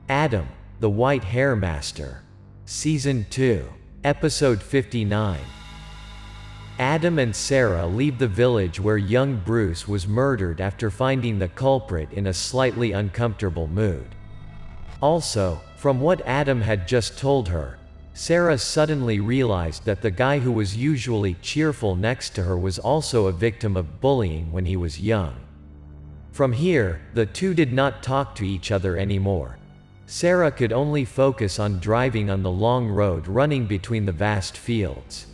Adam, the White Hair Master. Season 2. Episode 59. Adam and Sarah leave the village where young Bruce was murdered after finding the culprit in a slightly uncomfortable mood. Also, from what Adam had just told her, Sarah suddenly realized that the guy who was usually cheerful next to her was also a victim of bullying when he was young. From here, the two did not talk to each other anymore. Sarah could only focus on driving on the long road running between the vast fields.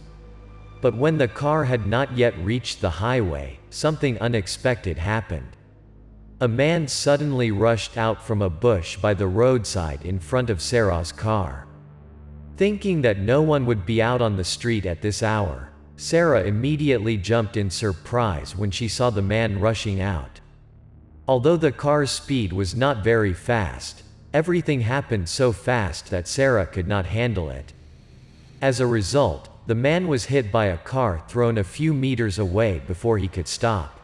But when the car had not yet reached the highway, something unexpected happened. A man suddenly rushed out from a bush by the roadside in front of Sarah's car. Thinking that no one would be out on the street at this hour, Sarah immediately jumped in surprise when she saw the man rushing out. Although the car's speed was not very fast, everything happened so fast that Sarah could not handle it. As a result, the man was hit by a car thrown a few meters away before he could stop.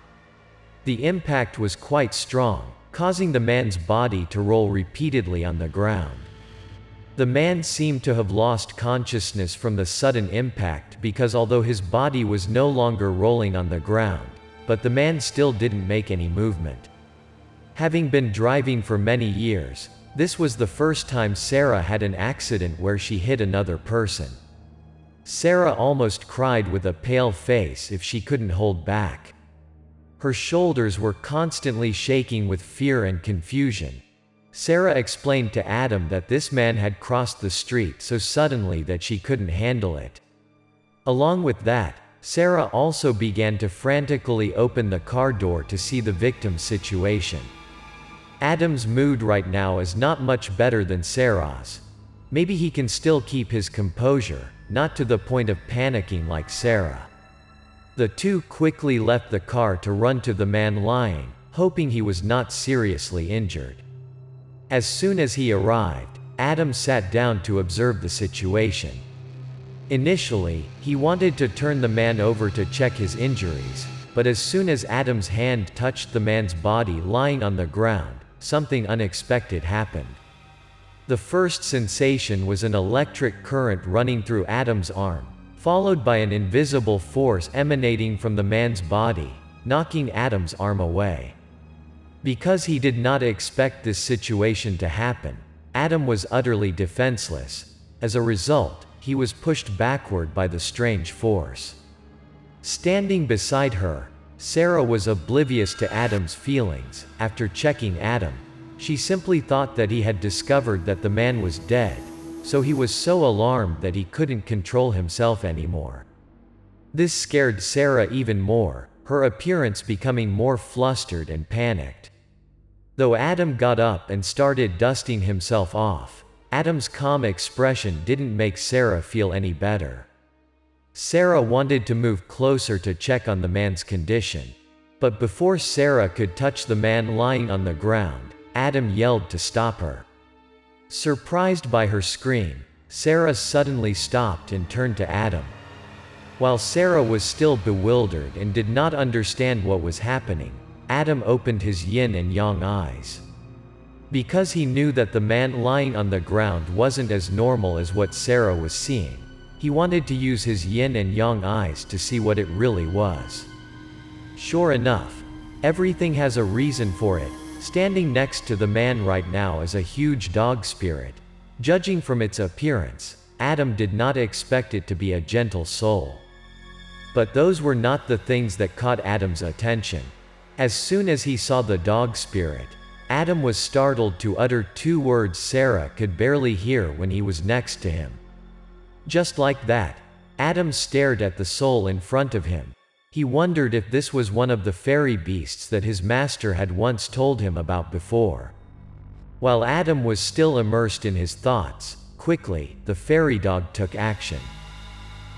The impact was quite strong, causing the man's body to roll repeatedly on the ground. The man seemed to have lost consciousness from the sudden impact because although his body was no longer rolling on the ground, but the man still didn't make any movement. Having been driving for many years, this was the first time Sarah had an accident where she hit another person. Sarah almost cried with a pale face if she couldn't hold back. Her shoulders were constantly shaking with fear and confusion. Sarah explained to Adam that this man had crossed the street so suddenly that she couldn't handle it. Along with that, Sarah also began to frantically open the car door to see the victim's situation. Adam's mood right now is not much better than Sarah's. Maybe he can still keep his composure, not to the point of panicking like Sarah. The two quickly left the car to run to the man lying, hoping he was not seriously injured. As soon as he arrived, Adam sat down to observe the situation. Initially, he wanted to turn the man over to check his injuries, but as soon as Adam's hand touched the man's body lying on the ground, something unexpected happened. The first sensation was an electric current running through Adam's arm, followed by an invisible force emanating from the man's body, knocking Adam's arm away. Because he did not expect this situation to happen, Adam was utterly defenseless. As a result, he was pushed backward by the strange force. Standing beside her, Sarah was oblivious to Adam's feelings. After checking Adam, she simply thought that he had discovered that the man was dead, so he was so alarmed that he couldn't control himself anymore. This scared Sarah even more, her appearance becoming more flustered and panicked. Though Adam got up and started dusting himself off, Adam's calm expression didn't make Sarah feel any better. Sarah wanted to move closer to check on the man's condition. But before Sarah could touch the man lying on the ground, Adam yelled to stop her. Surprised by her scream, Sarah suddenly stopped and turned to Adam. While Sarah was still bewildered and did not understand what was happening, Adam opened his yin and yang eyes. Because he knew that the man lying on the ground wasn't as normal as what Sarah was seeing, he wanted to use his yin and yang eyes to see what it really was. Sure enough, everything has a reason for it. Standing next to the man right now is a huge dog spirit. Judging from its appearance, Adam did not expect it to be a gentle soul. But those were not the things that caught Adam's attention. As soon as he saw the dog spirit, Adam was startled to utter two words Sarah could barely hear when he was next to him. Just like that, Adam stared at the soul in front of him. He wondered if this was one of the fairy beasts that his master had once told him about before. While Adam was still immersed in his thoughts, quickly, the fairy dog took action.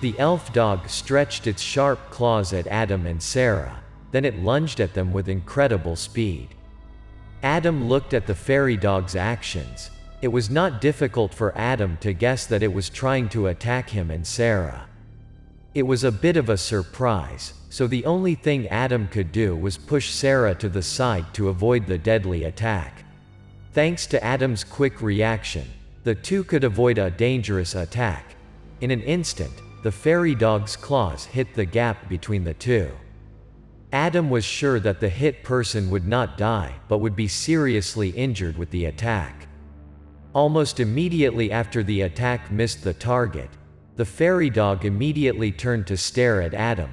The elf dog stretched its sharp claws at Adam and Sarah, then it lunged at them with incredible speed. Adam looked at the fairy dog's actions. It was not difficult for Adam to guess that it was trying to attack him and Sarah. It was a bit of a surprise, so the only thing Adam could do was push Sarah to the side to avoid the deadly attack. Thanks to Adam's quick reaction, the two could avoid a dangerous attack. In an instant, the fairy dog's claws hit the gap between the two. Adam was sure that the hit person would not die but would be seriously injured with the attack. Almost immediately after the attack missed the target, the fairy dog immediately turned to stare at Adam.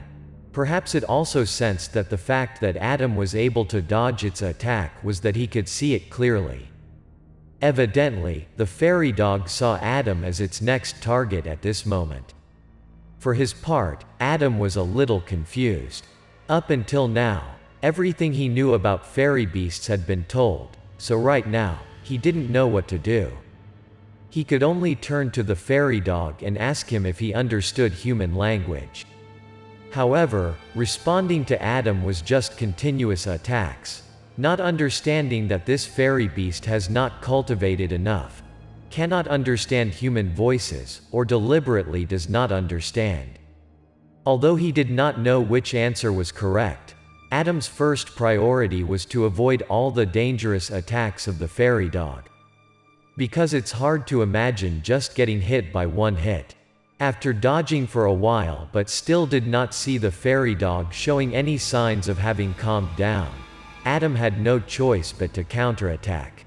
Perhaps it also sensed that the fact that Adam was able to dodge its attack was that he could see it clearly. Evidently, the fairy dog saw Adam as its next target at this moment. For his part, Adam was a little confused. Up until now, everything he knew about fairy beasts had been told, so right now, he didn't know what to do. He could only turn to the fairy dog and ask him if he understood human language. However, responding to Adam was just continuous attacks. Not understanding that this fairy beast has not cultivated enough, cannot understand human voices, or deliberately does not understand. Although he did not know which answer was correct, Adam's first priority was to avoid all the dangerous attacks of the fairy dog. Because it's hard to imagine just getting hit by one hit. After dodging for a while but still did not see the fairy dog showing any signs of having calmed down, Adam had no choice but to counterattack.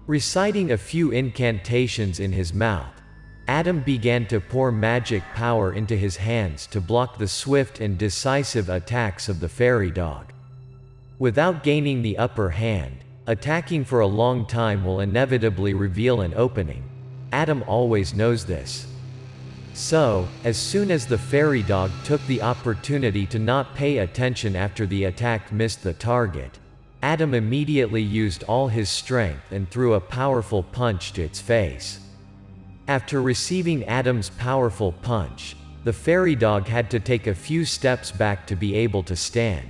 Reciting a few incantations in his mouth, Adam began to pour magic power into his hands to block the swift and decisive attacks of the fairy dog. Without gaining the upper hand, attacking for a long time will inevitably reveal an opening. Adam always knows this. So, as soon as the fairy dog took the opportunity to not pay attention after the attack missed the target, Adam immediately used all his strength and threw a powerful punch to its face. After receiving Adam's powerful punch, the fairy dog had to take a few steps back to be able to stand.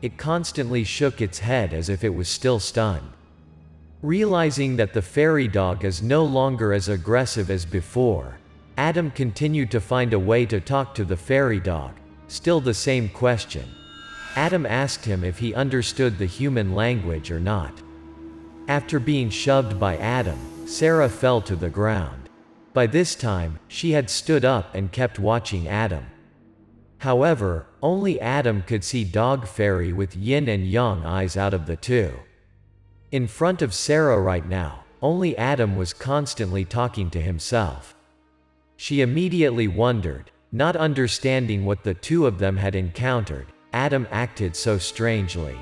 It constantly shook its head as if it was still stunned. Realizing that the fairy dog is no longer as aggressive as before, Adam continued to find a way to talk to the fairy dog. Still the same question. Adam asked him if he understood the human language or not. After being shoved by Adam, Sarah fell to the ground. By this time, she had stood up and kept watching Adam. However, only Adam could see Dog Fairy with yin and yang eyes out of the two. In front of Sarah right now, only Adam was constantly talking to himself. She immediately wondered, not understanding what the two of them had encountered. Adam acted so strangely.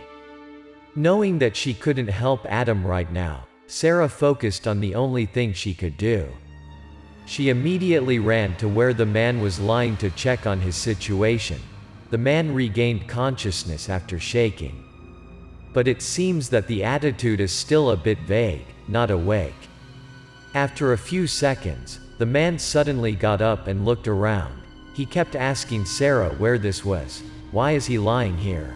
Knowing that she couldn't help Adam right now, Sarah focused on the only thing she could do. She immediately ran to where the man was lying to check on his situation. The man regained consciousness after shaking. But it seems that the attitude is still a bit vague, not awake. After a few seconds, the man suddenly got up and looked around. He kept asking Sarah where this was. Why is he lying here?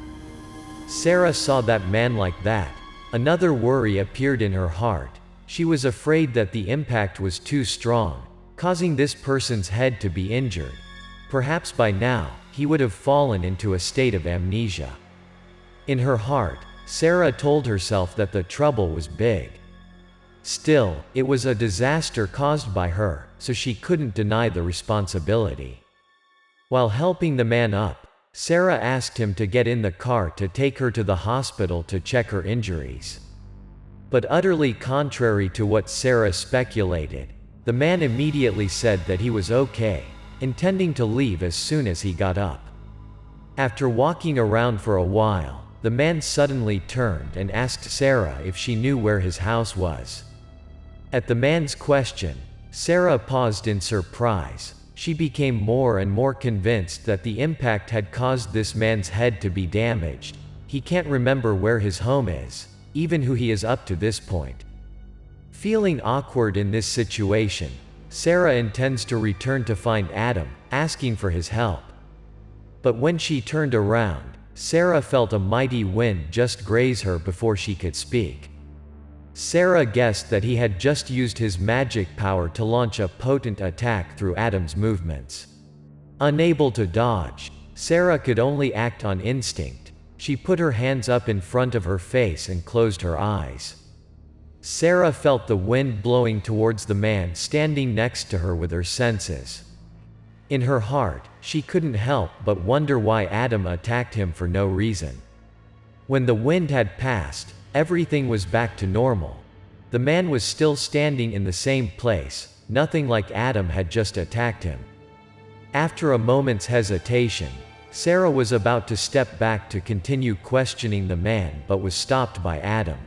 Sarah saw that man like that. Another worry appeared in her heart. She was afraid that the impact was too strong, causing this person's head to be injured. Perhaps by now, he would have fallen into a state of amnesia. In her heart, Sarah told herself that the trouble was big. Still, it was a disaster caused by her, so she couldn't deny the responsibility. While helping the man up, Sarah asked him to get in the car to take her to the hospital to check her injuries. But utterly contrary to what Sarah speculated, the man immediately said that he was okay, intending to leave as soon as he got up. After walking around for a while, the man suddenly turned and asked Sarah if she knew where his house was. At the man's question, Sarah paused in surprise. She became more and more convinced that the impact had caused this man's head to be damaged. He can't remember where his home is, even who he is up to this point. Feeling awkward in this situation, Sarah intends to return to find Adam, asking for his help. But when she turned around, Sarah felt a mighty wind just graze her before she could speak. Sarah guessed that he had just used his magic power to launch a potent attack through Adam's movements. Unable to dodge, Sarah could only act on instinct. She put her hands up in front of her face and closed her eyes. Sarah felt the wind blowing towards the man standing next to her with her senses. In her heart, she couldn't help but wonder why Adam attacked him for no reason. When the wind had passed, everything was back to normal. The man was still standing in the same place, nothing like Adam had just attacked him. After a moment's hesitation, Sarah was about to step back to continue questioning the man but was stopped by Adam.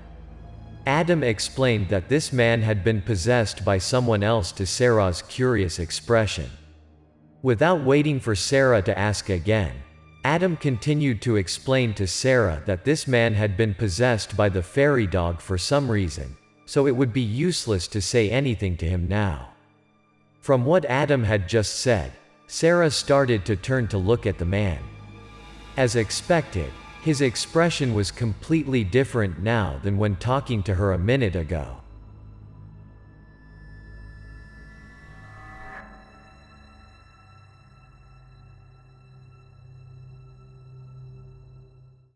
Adam explained that this man had been possessed by someone else to Sarah's curious expression. Without waiting for Sarah to ask again, Adam continued to explain to Sarah that this man had been possessed by the fairy dog for some reason, so it would be useless to say anything to him now. From what Adam had just said, Sarah started to turn to look at the man. As expected, his expression was completely different now than when talking to her a minute ago.